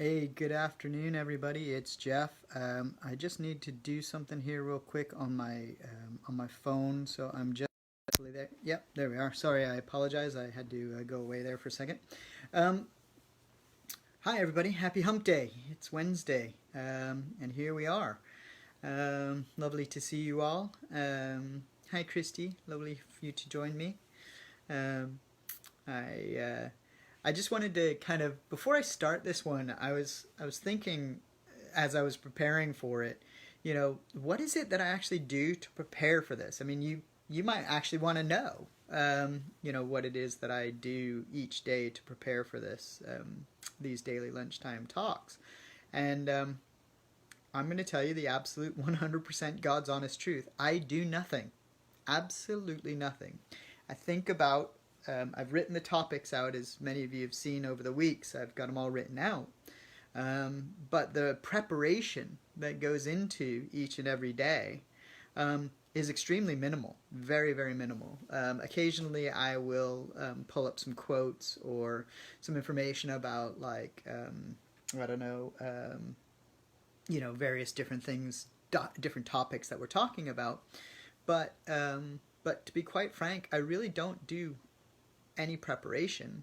Hey, good afternoon, everybody. It's Jeff. I just need to do something here real quick on my phone, so I'm just there. Yep, there we are. Sorry, I apologize. I had to go away there for a second. Um, Hi, everybody. Happy Hump Day. It's Wednesday, and here we are. Lovely to see you all. Hi, Christy. Lovely for you to join me. Um, I I just wanted to kind of before I start this one, I was thinking as I was preparing for it, what is it that I actually do to prepare for this? I mean, you might actually want to know, what it is that I do each day to prepare for these daily lunchtime talks, and I'm going to tell you the absolute 100% God's honest truth. I do nothing, absolutely nothing. I think about I've written the topics out, as many of you have seen over the weeks. I've got them all written out. But the preparation that goes into each and every day is extremely minimal, very, very minimal. Occasionally, I will pull up some quotes or some information about, like, I don't know, various different things, different topics that we're talking about. But to be quite frank, I really don't do any preparation.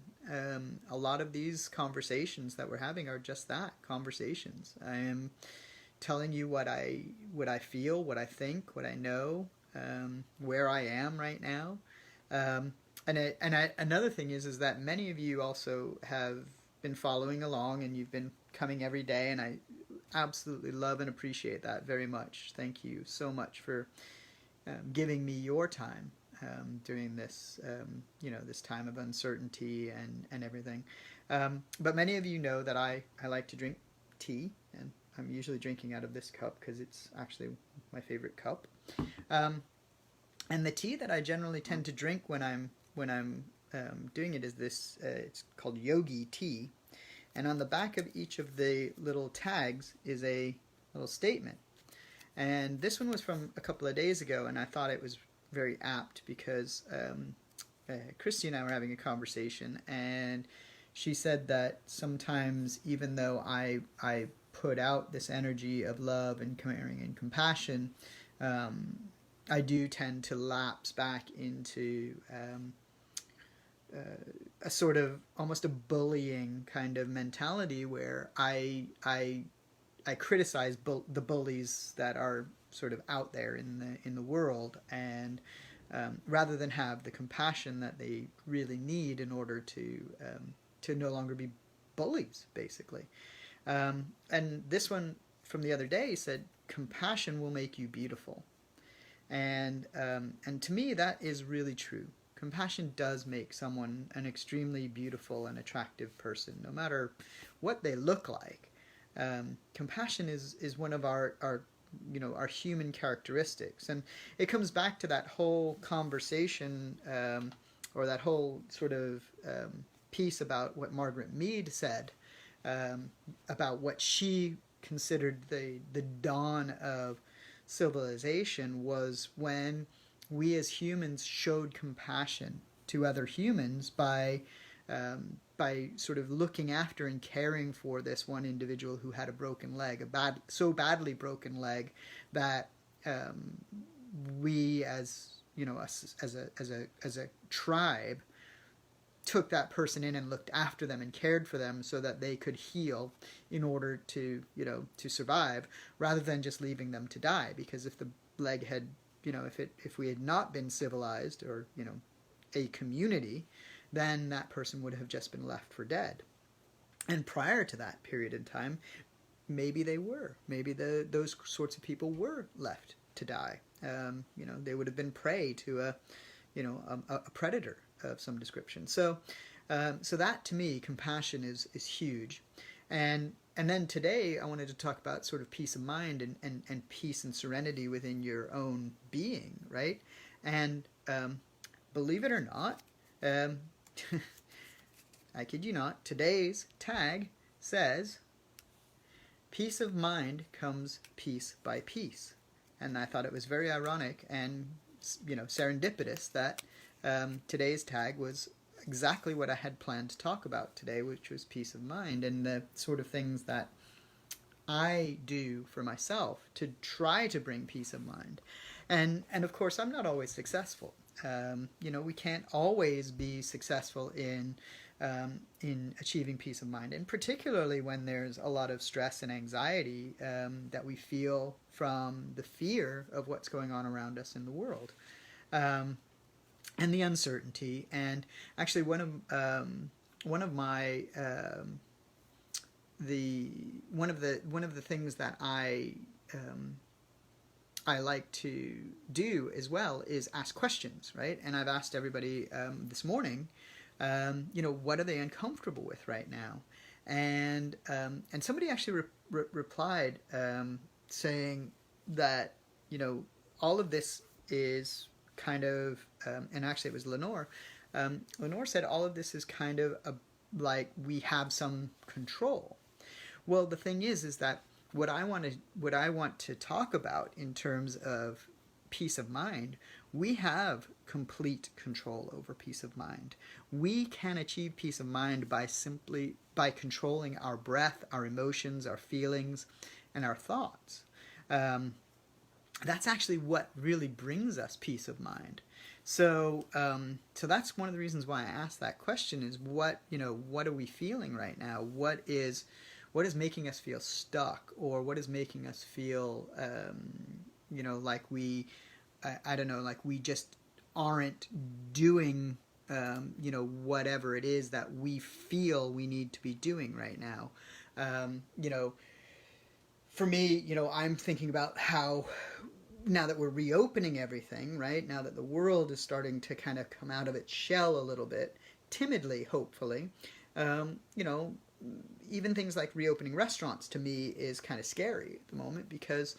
A lot of these conversations that we're having are just that, conversations. I am telling you what I feel, what I think, what I know, where I am right now. Another thing is that many of you also have been following along and you've been coming every day, and I absolutely love and appreciate that very much. Thank you so much for giving me your time during this time of uncertainty and everything. But many of you know that I like to drink tea, and I'm usually drinking out of this cup because it's actually my favorite cup. And the tea that I generally tend to drink when I'm doing it is this. It's called yogi tea, and on the back of each of the little tags is a little statement. And this one was from a couple of days ago, and I thought it was very apt because Christy and I were having a conversation, and she said that sometimes, even though I put out this energy of love and caring and compassion, I do tend to lapse back into a sort of almost a bullying kind of mentality where I criticize the bullies that are sort of out there in the world, and rather than have the compassion that they really need in order to no longer be bullies, basically. And this one from the other day said, "Compassion will make you beautiful," and to me that is really true. Compassion does make someone an extremely beautiful and attractive person, no matter what they look like. Compassion is one of our human characteristics, and it comes back to that whole conversation, or that whole sort of piece about what Margaret Mead said, about what she considered the dawn of civilization was when we as humans showed compassion to other humans by sort of looking after and caring for this one individual who had a broken leg, so badly broken leg that we, as as a tribe, took that person in and looked after them and cared for them so that they could heal in order to survive, rather than just leaving them to die. Because if the leg had, if we had not been civilized, or a community, then that person would have just been left for dead. And prior to that period in time, maybe they were. Maybe those sorts of people were left to die. They would have been prey to a predator of some description. So that, to me, compassion is huge. And then today I wanted to talk about sort of peace of mind and peace and serenity within your own being, right? And believe it or not, I kid you not, today's tag says, "Peace of mind comes piece by piece." And I thought it was very ironic and serendipitous that today's tag was exactly what I had planned to talk about today, which was peace of mind and the sort of things that I do for myself to try to bring peace of mind. And of course, I'm not always successful. We can't always be successful in achieving peace of mind, and particularly when there's a lot of stress and anxiety that we feel from the fear of what's going on around us in the world, and the uncertainty. And actually, one of my one of the things that I like to do as well is ask questions, right? And I've asked everybody this morning, what are they uncomfortable with right now? And somebody actually replied saying that, all of this is kind of, and actually it was Lenore. Lenore said all of this is kind of like we have some control. Well, the thing is that what I want to talk about in terms of peace of mind, we have complete control over peace of mind. We can achieve peace of mind by controlling our breath, our emotions, our feelings, and our thoughts. That's actually what really brings us peace of mind. So that's one of the reasons why I asked that question: is what are we feeling right now? What is making us feel stuck, or what is making us feel, like we, I don't know, like we just aren't doing, whatever it is that we feel we need to be doing right now. For me, I'm thinking about how, now that we're reopening everything, right, now that the world is starting to kind of come out of its shell a little bit, timidly, hopefully, even things like reopening restaurants to me is kind of scary at the moment because,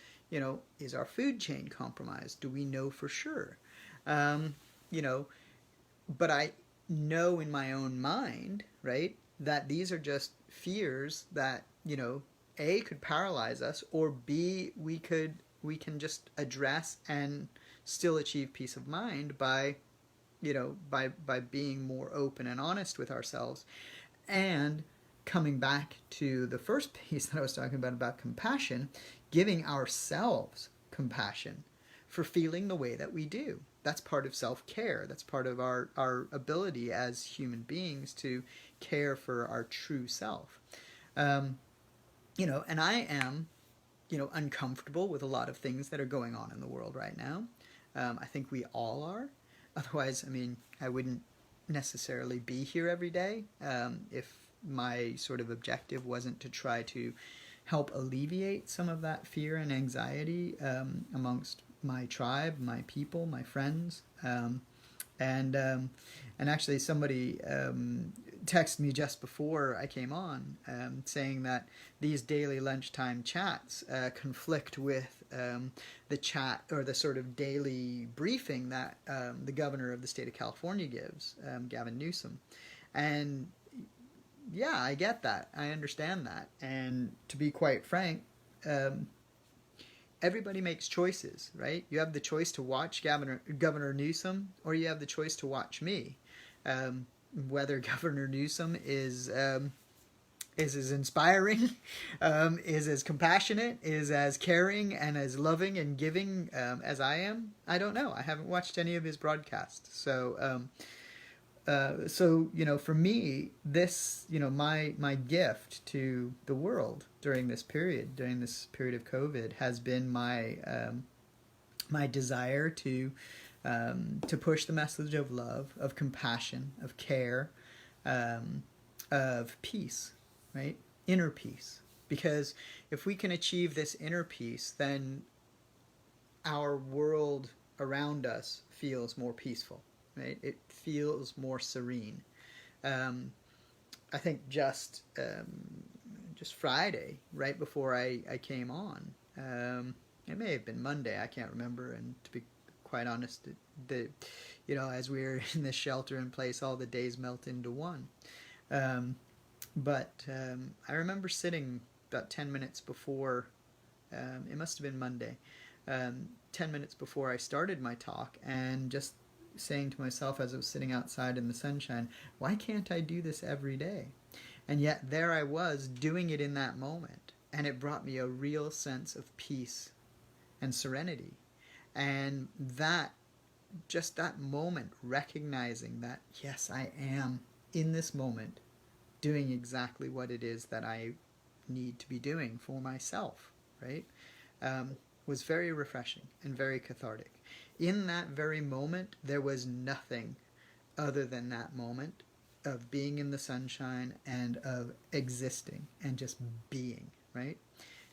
is our food chain compromised? Do we know for sure? But I know in my own mind, right, that these are just fears that, A, could paralyze us, or B, we can just address and still achieve peace of mind by being more open and honest with ourselves. And coming back to the first piece that I was talking about compassion, giving ourselves compassion for feeling the way that we do. That's part of self-care. That's part of our ability as human beings to care for our true self. And I am, uncomfortable with a lot of things that are going on in the world right now. I think we all are. Otherwise, I wouldn't necessarily be here every day if my sort of objective wasn't to try to help alleviate some of that fear and anxiety amongst my tribe, my people, my friends. And actually somebody texted me just before I came on saying that these daily lunchtime chats conflict with the chat or the sort of daily briefing that the governor of the state of California gives, Gavin Newsom. And yeah, I get that. I understand that. And to be quite frank, everybody makes choices, right? You have the choice to watch Governor Newsom, or you have the choice to watch me. Whether Governor Newsom is as inspiring, is as compassionate, is as caring and as loving and giving as I am, I don't know. I haven't watched any of his broadcasts. So for me, this, my gift to the world during this period of COVID, has been my desire to push the message of love, of compassion, of care, of peace, right? Inner peace. Because if we can achieve this inner peace, then our world around us feels more peaceful. Right? It feels more serene. I think just Friday, right before I came on, it may have been Monday, I can't remember. And to be quite honest, as we were in this shelter in place, all the days melt into one. But I remember sitting about 10 minutes before, it must have been Monday, 10 minutes before I started my talk, and just saying to myself as I was sitting outside in the sunshine, why can't I do this every day? And yet there I was doing it in that moment. And it brought me a real sense of peace and serenity. And that, just that moment, recognizing that, yes, I am in this moment doing exactly what it is that I need to be doing for myself, right? Was very refreshing and very cathartic. In that very moment, there was nothing other than that moment of being in the sunshine and of existing and just being, right?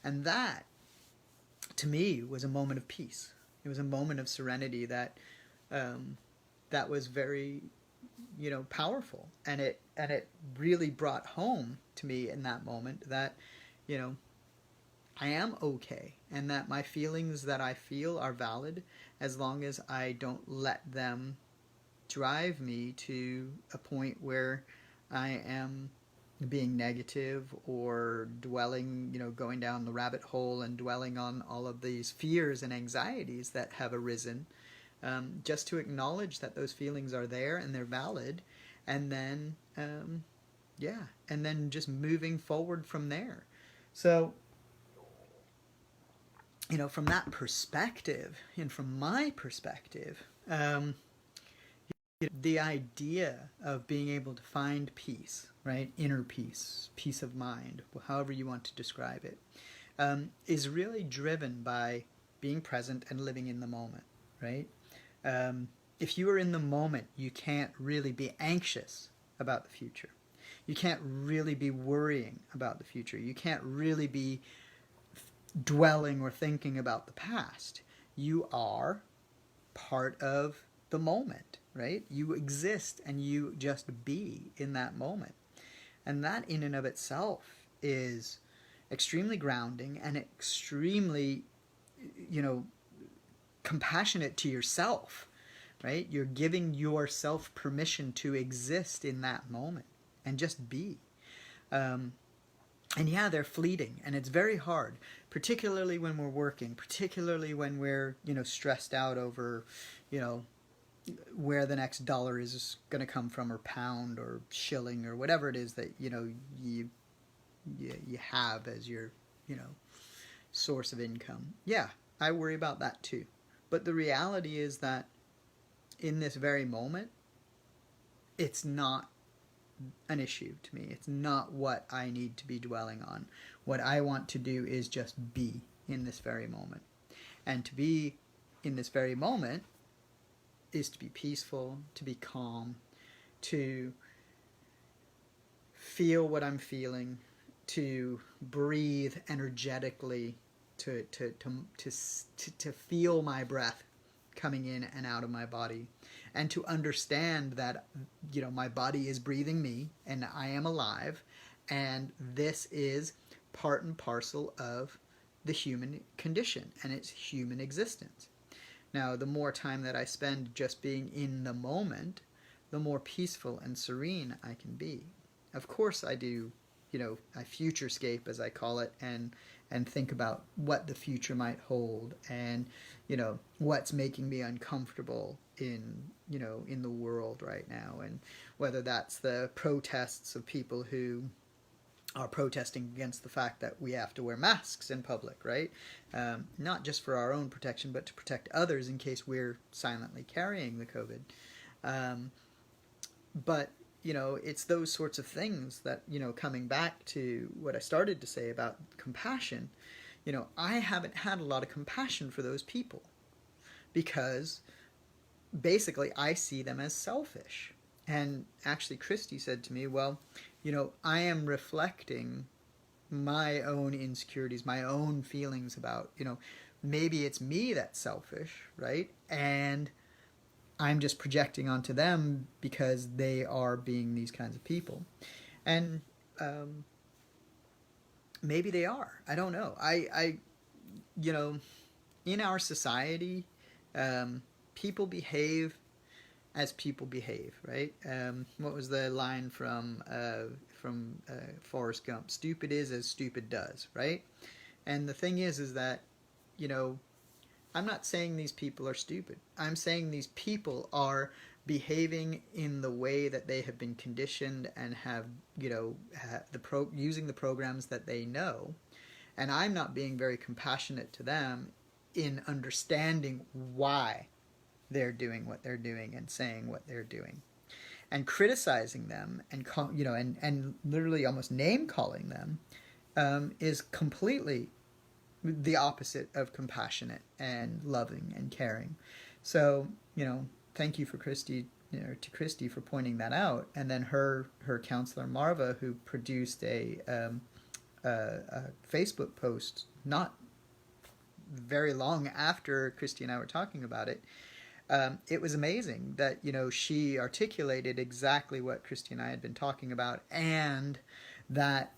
And that, to me, was a moment of peace. It was a moment of serenity that that was very, powerful, and it really brought home to me in that moment that, I am okay, and that my feelings that I feel are valid as long as I don't let them drive me to a point where I am being negative or dwelling, going down the rabbit hole and dwelling on all of these fears and anxieties that have arisen. Just to acknowledge that those feelings are there and they're valid, and then, and then just moving forward from there. So, from that perspective, and from my perspective, the idea of being able to find peace, right, inner peace, peace of mind, however you want to describe it, is really driven by being present and living in the moment, right? If you are in the moment, you can't really be anxious about the future. You can't really be worrying about the future. You can't really be dwelling or thinking about the past. You are part of the moment, right? You exist and you just be in that moment. And that in and of itself is extremely grounding and extremely, compassionate to yourself, right? You're giving yourself permission to exist in that moment and just be. And yeah, they're fleeting, and it's very hard, particularly when we're working, particularly when we're, stressed out over, where the next dollar is going to come from, or pound or shilling or whatever it is that, you have as your, source of income. Yeah, I worry about that too. But the reality is that in this very moment, it's not an issue to me. It's not what I need to be dwelling on. What I want to do is just be in this very moment. And to be in this very moment is to be peaceful, to be calm, to feel what I'm feeling, to breathe energetically, to feel my breath coming in and out of my body, and to understand that, my body is breathing me and I am alive, and this is part and parcel of the human condition and its human existence. Now, the more time that I spend just being in the moment, the more peaceful and serene I can be. Of course I do, I futurescape, as I call it, and think about what the future might hold, and what's making me uncomfortable in the world right now, and whether that's the protests of people who are protesting against the fact that we have to wear masks in public, right? Not just for our own protection, but to protect others in case we're silently carrying the COVID. But it's those sorts of things that, coming back to what I started to say about compassion, I haven't had a lot of compassion for those people because basically I see them as selfish. And actually Christy said to me, well, I am reflecting my own insecurities, my own feelings about, maybe it's me that's selfish, right? And I'm just projecting onto them because they are being these kinds of people. And maybe they are. I don't know. I in our society, people behave as people behave, right? What was the line from Forrest Gump? Stupid is as stupid does, right? And the thing is that, I'm not saying these people are stupid. I'm saying these people are behaving in the way that they have been conditioned and have, using the programs that they know. And I'm not being very compassionate to them in understanding why they're doing what they're doing and saying what they're doing. And criticizing them and and literally almost name calling them is completely the opposite of compassionate and loving and caring. So, thank you for to Christy for pointing that out. And then her counselor Marva, who produced a Facebook post not very long after Christy and I were talking about it. It was amazing that she articulated exactly what Christy and I had been talking about, and that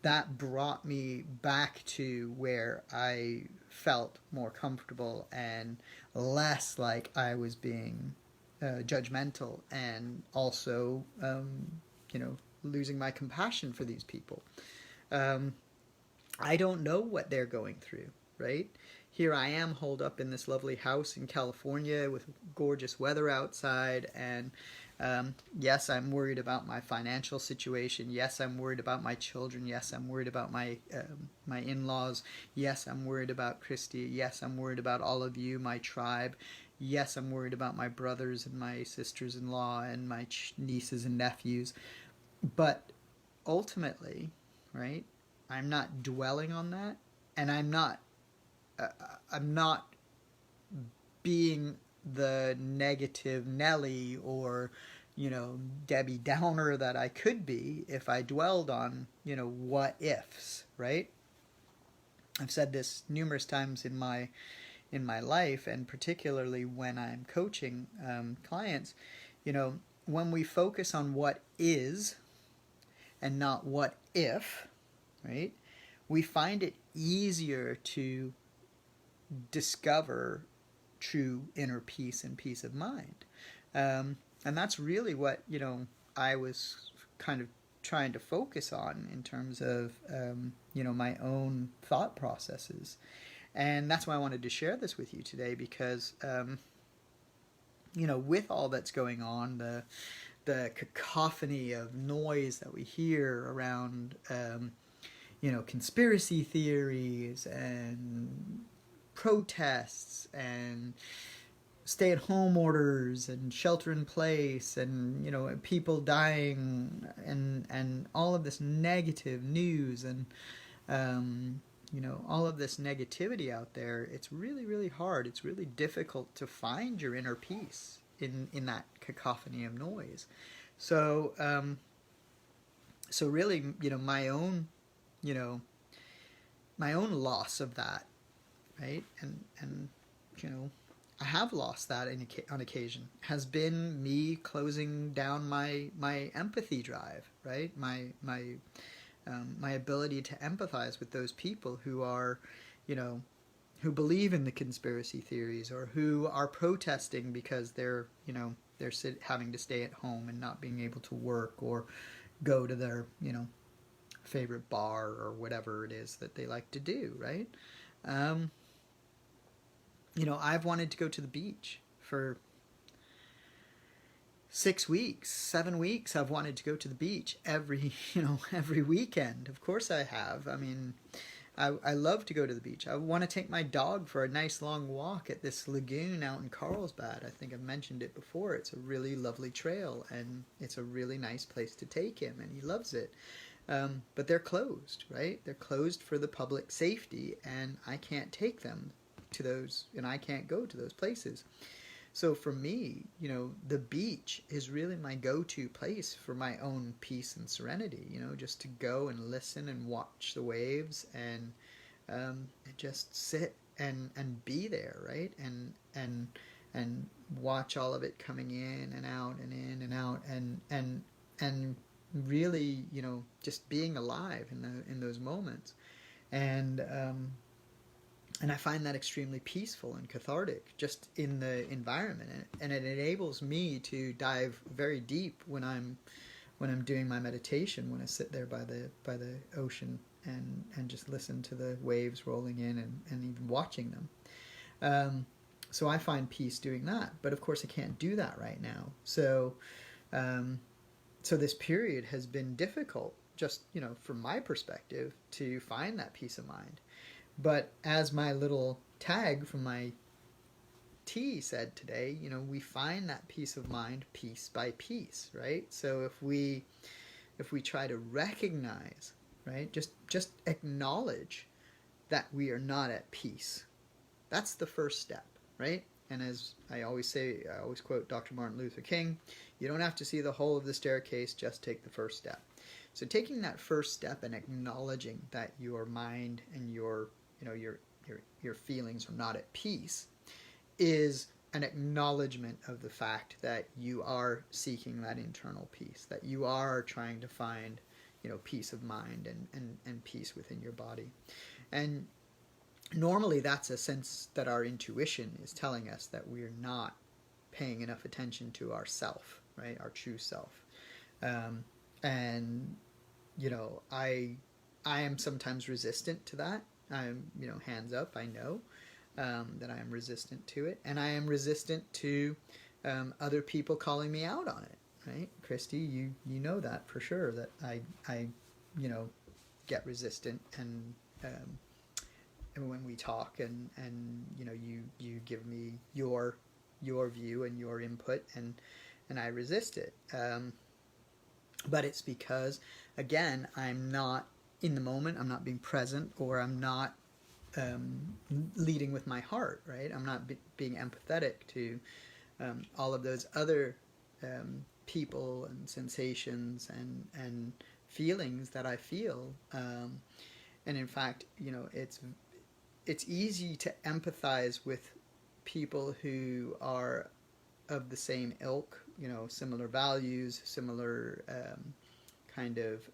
that brought me back to where I felt more comfortable and less like I was being judgmental, and also losing my compassion for these people. I don't know what they're going through, right? Here I am holed up in this lovely house in California with gorgeous weather outside, and yes, I'm worried about my financial situation. Yes, I'm worried about my children. Yes, I'm worried about my in-laws. Yes, I'm worried about Christy. Yes, I'm worried about all of you, my tribe. Yes, I'm worried about my brothers and my sisters-in-law and my nieces and nephews. But ultimately, right, I'm not dwelling on that, and I'm not being the negative Nelly or Debbie Downer that I could be if I dwelled on what ifs, right? I've said this numerous times in my life, and particularly when I'm coaching clients. When we focus on what is and not what if, right, we find it easier to discover true inner peace and peace of mind. And that's really what, I was kind of trying to focus on in terms of, my own thought processes. And that's why I wanted to share this with you today, because, with all that's going on, the cacophony of noise that we hear around, conspiracy theories and protests and stay-at-home orders and shelter-in-place and people dying and all of this negative news and all of this negativity out there, it's really, really hard. It's really difficult to find your inner peace in that cacophony of noise. So so really, my own loss of that, right? And I have lost that on occasion, has been me closing down my empathy drive, right? My ability to empathize with those people who are, who believe in the conspiracy theories, or who are protesting because they're having to stay at home and not being able to work or go to their, favorite bar or whatever it is that they like to do, right? I've wanted to go to the beach for 6 weeks, 7 weeks. I've wanted to go to the beach every weekend. Of course I have. I mean, I love to go to the beach. I want to take my dog for a nice long walk at this lagoon out in Carlsbad. I think I've mentioned it before. It's a really lovely trail, and it's a really nice place to take him, and he loves it. But they're closed, right? They're closed for the public safety, and I can't take them to those, and I can't go to those places. So for me, the beach is really my go-to place for my own peace and serenity, just to go and listen and watch the waves and just sit and be there, right? And watch all of it coming in and out and in and out and really, just being alive in those moments. And I find that extremely peaceful and cathartic just in the environment, and it enables me to dive very deep when I'm doing my meditation, when I sit there by the ocean and just listen to the waves rolling in and even watching them. So I find peace doing that. But of course, I can't do that right now. So so this period has been difficult, just, from my perspective, to find that peace of mind. But as my little tag from my tea said today, we find that peace of mind piece by piece, right? So if we try to recognize, right, just acknowledge that we are not at peace, that's the first step, right? And as I always say, I always quote Dr. Martin Luther King, you don't have to see the whole of the staircase, just take the first step. So taking that first step and acknowledging that your mind and your feelings are not at peace is an acknowledgement of the fact that you are seeking that internal peace, that you are trying to find, peace of mind and peace within your body. And normally that's a sense that our intuition is telling us that we're not paying enough attention to ourself, right? Our true self. And, I am sometimes resistant to that. I'm, hands up, I know that I am resistant to it. And I am resistant to other people calling me out on it, right? Christy, you know that for sure, that I get resistant and when we talk and you give me your view and your input and I resist it. But it's because, again, I'm not in the moment, I'm not being present, or I'm not leading with my heart, right? I'm not being empathetic to all of those other people and sensations and feelings that I feel. And in fact, it's easy to empathize with people who are of the same ilk, similar values, similar kind of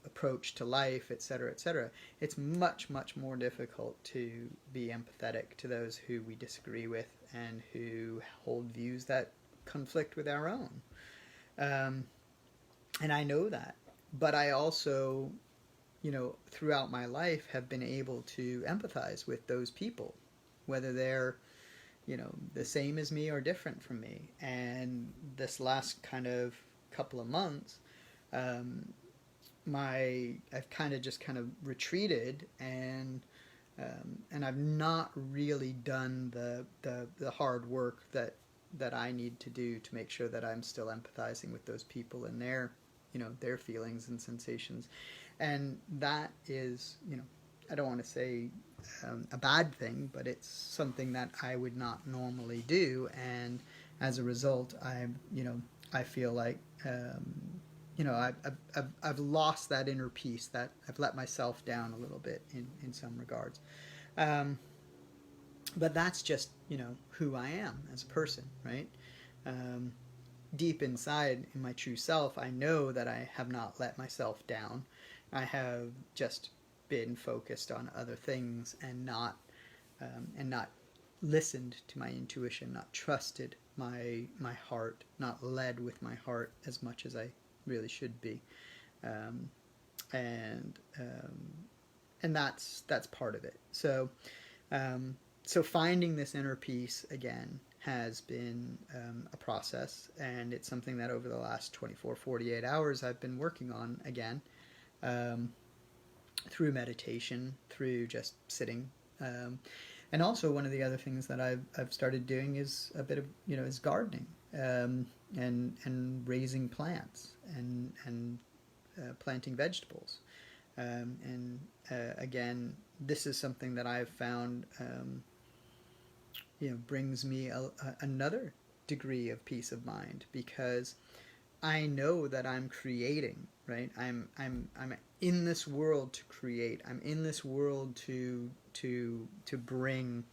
approach to life, etc., etc. It's much, much more difficult to be empathetic to those who we disagree with and who hold views that conflict with our own. And I know that. But I also, throughout my life have been able to empathize with those people, whether they're the same as me or different from me. And this last kind of couple of months, I've kind of retreated and I've not really done the hard work that I need to do to make sure that I'm still empathizing with those people and their feelings and sensations. And that is, I don't want to say a bad thing, but it's something that I would not normally do. And as a result, I feel like, I've lost that inner peace, that I've let myself down a little bit in some regards. But that's just, who I am as a person, right? Deep inside in my true self, I know that I have not let myself down. I have just been focused on other things and not listened to my intuition, not trusted my heart, not led with my heart as much as I really should be, and that's part of it. So finding this inner peace again has been a process, and it's something that over the last 48 hours I've been working on again, through meditation, through just sitting. And also one of the other things that I've started doing is a bit of, is gardening, and raising plants and planting vegetables. Again, this is something that I've found, brings me another degree of peace of mind, because I know that I'm creating, right? I'm in this world to create. I'm in this world to bring,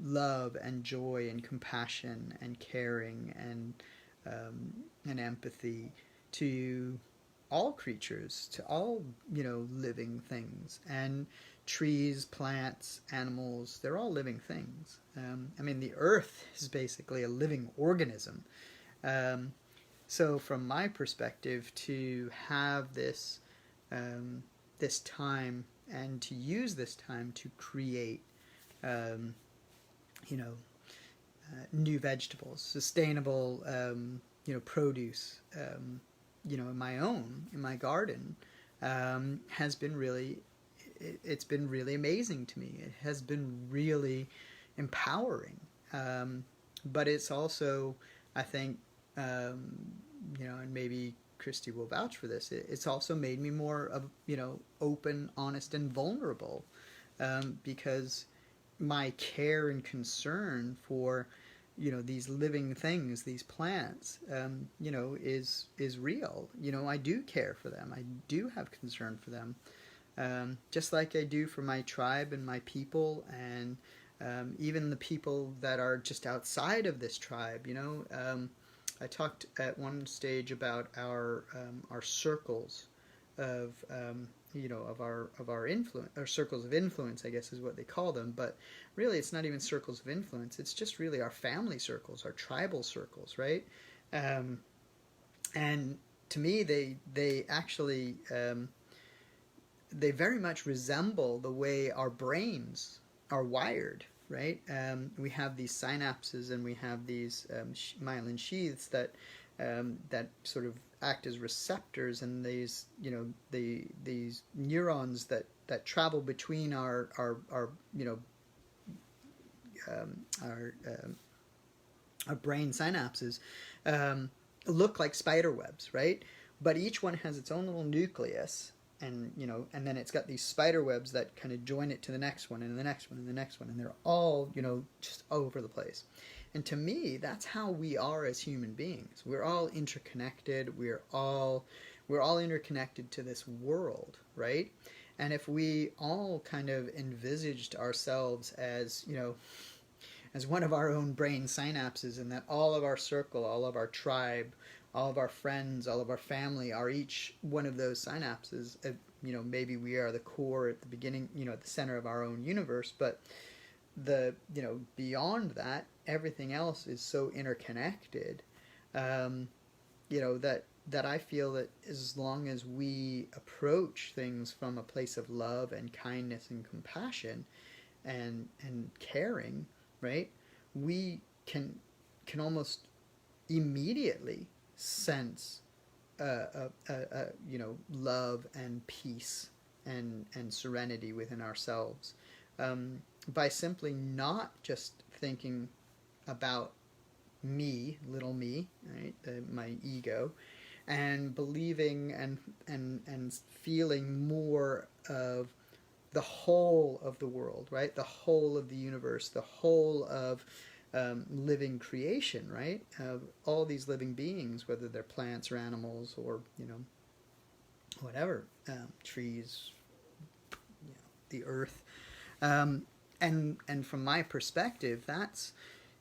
love and joy and compassion and caring and empathy to all creatures, to all, living things. And trees, plants, animals, they're all living things. The earth is basically a living organism. So from my perspective, to have this time and to use this time to create, you know, new vegetables, sustainable, produce, in my garden, has been really, it's been really amazing to me. It has been really empowering. But it's also, I think, and maybe Christy will vouch for this, it's also made me more of, open, honest, and vulnerable, because my care and concern for, these living things, these plants, is real. I do care for them. I do have concern for them, just like I do for my tribe and my people, and even the people that are just outside of this tribe. I talked at one stage about our circles of of our influence, or circles of influence, I guess is what they call them. But really, it's not even circles of influence. It's just really our family circles, our tribal circles, right? And to me, they actually they very much resemble the way our brains are wired, right? We have these synapses, and we have these myelin sheaths that sort of act as receptors, and these these neurons that travel between our brain synapses, look like spider webs, right? But each one has its own little nucleus, and and then it's got these spider webs that kind of join it to the next one, and the next one, and the next one, and they're all just all over the place. And to me, that's how we are as human beings. We're all interconnected. We're all interconnected to this world, right? And if we all kind of envisaged ourselves as as one of our own brain synapses, and that all of our circle, all of our tribe, all of our friends, all of our family are each one of those synapses. Maybe we are the core at the beginning, at the center of our own universe, but beyond that, everything else is so interconnected, that I feel that as long as we approach things from a place of love and kindness and compassion and caring, right, we can almost immediately sense love and peace and serenity within ourselves, by simply not just thinking about me, little me, right, my ego, and believing and feeling more of the whole of the world, right, the whole of the universe, the whole of living creation, right, of all these living beings, whether they're plants or animals or whatever, trees, the earth. And from my perspective, that's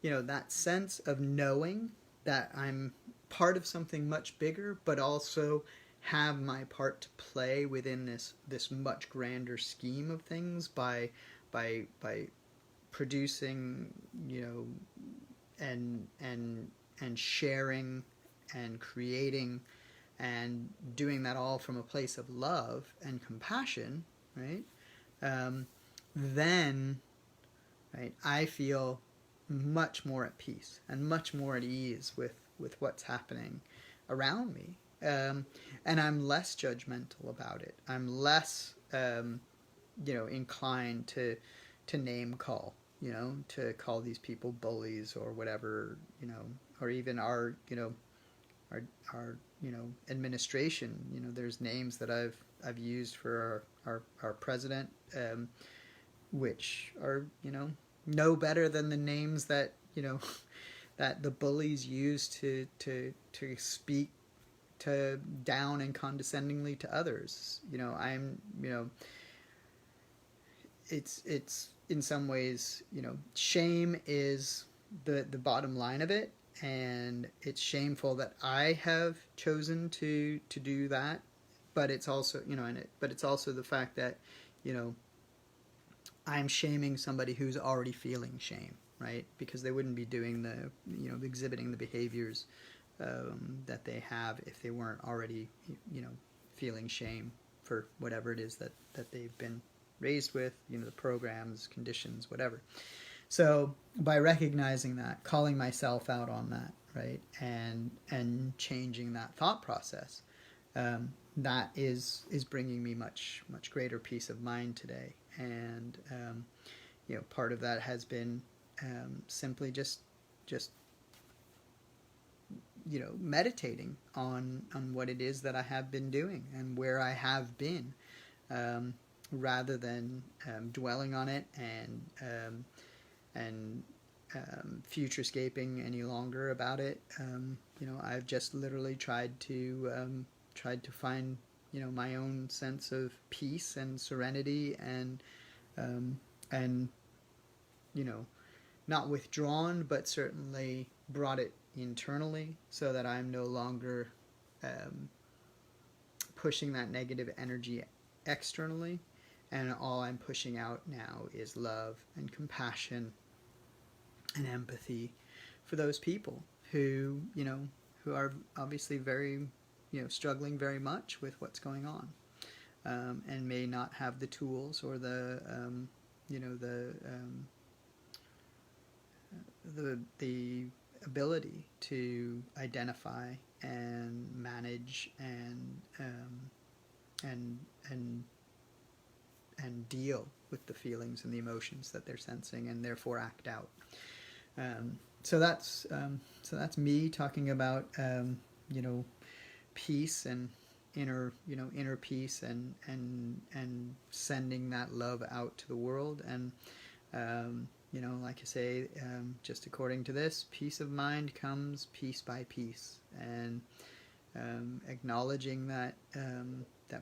that sense of knowing that I'm part of something much bigger, but also have my part to play within this much grander scheme of things by producing, and sharing and creating and doing that all from a place of love and compassion, right? Then, right, I feel much more at peace and much more at ease with what's happening around me. And I'm less judgmental about it. I'm less, inclined to name call, to call these people bullies or whatever, or even our administration. There's names that I've used for our president, which are, no better than the names that, that the bullies use to speak to down and condescendingly to others. It's in some ways, shame is the bottom line of it, and it's shameful that I have chosen to do that, but it's also, but it's also the fact that, I'm shaming somebody who's already feeling shame, right? Because they wouldn't be doing exhibiting the behaviors that they have if they weren't already, feeling shame for whatever it is that they've been raised with, the programs, conditions, whatever. So by recognizing that, calling myself out on that, right, and changing that thought process, that is bringing me much greater peace of mind today. And part of that has been simply just meditating on what it is that I have been doing and where I have been, rather than dwelling on it and futurescaping any longer about it. I've just literally tried to find my own sense of peace and serenity, and not withdrawn, but certainly brought it internally, so that I'm no longer pushing that negative energy externally, and all I'm pushing out now is love and compassion and empathy for those people who are obviously very struggling very much with what's going on, and may not have the tools or the ability to identify and manage and deal with the feelings and the emotions that they're sensing, and therefore act out. So that's me talking about peace and inner peace, and sending that love out to the world. And like I say, just according to this, peace of mind comes piece by piece, and acknowledging that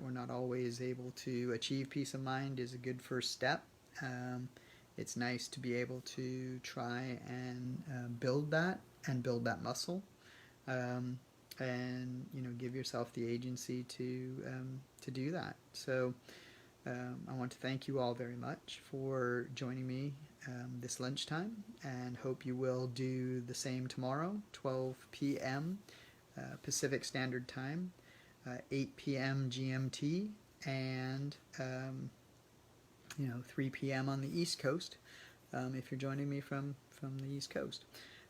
we're not always able to achieve peace of mind is a good first step. It's nice to be able to try and build that muscle, and give yourself the agency to do that. So I want to thank you all very much for joining me this lunchtime, and hope you will do the same tomorrow, 12 p.m. Pacific Standard Time, 8 p.m. GMT, and 3 p.m. on the East Coast, if you're joining me from the East Coast.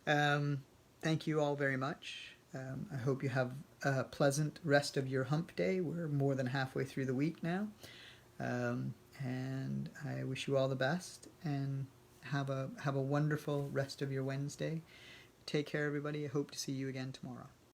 Thank you all very much. I hope you have a pleasant rest of your hump day. We're more than halfway through the week now. And I wish you all the best, and have a wonderful rest of your Wednesday. Take care, everybody. I hope to see you again tomorrow.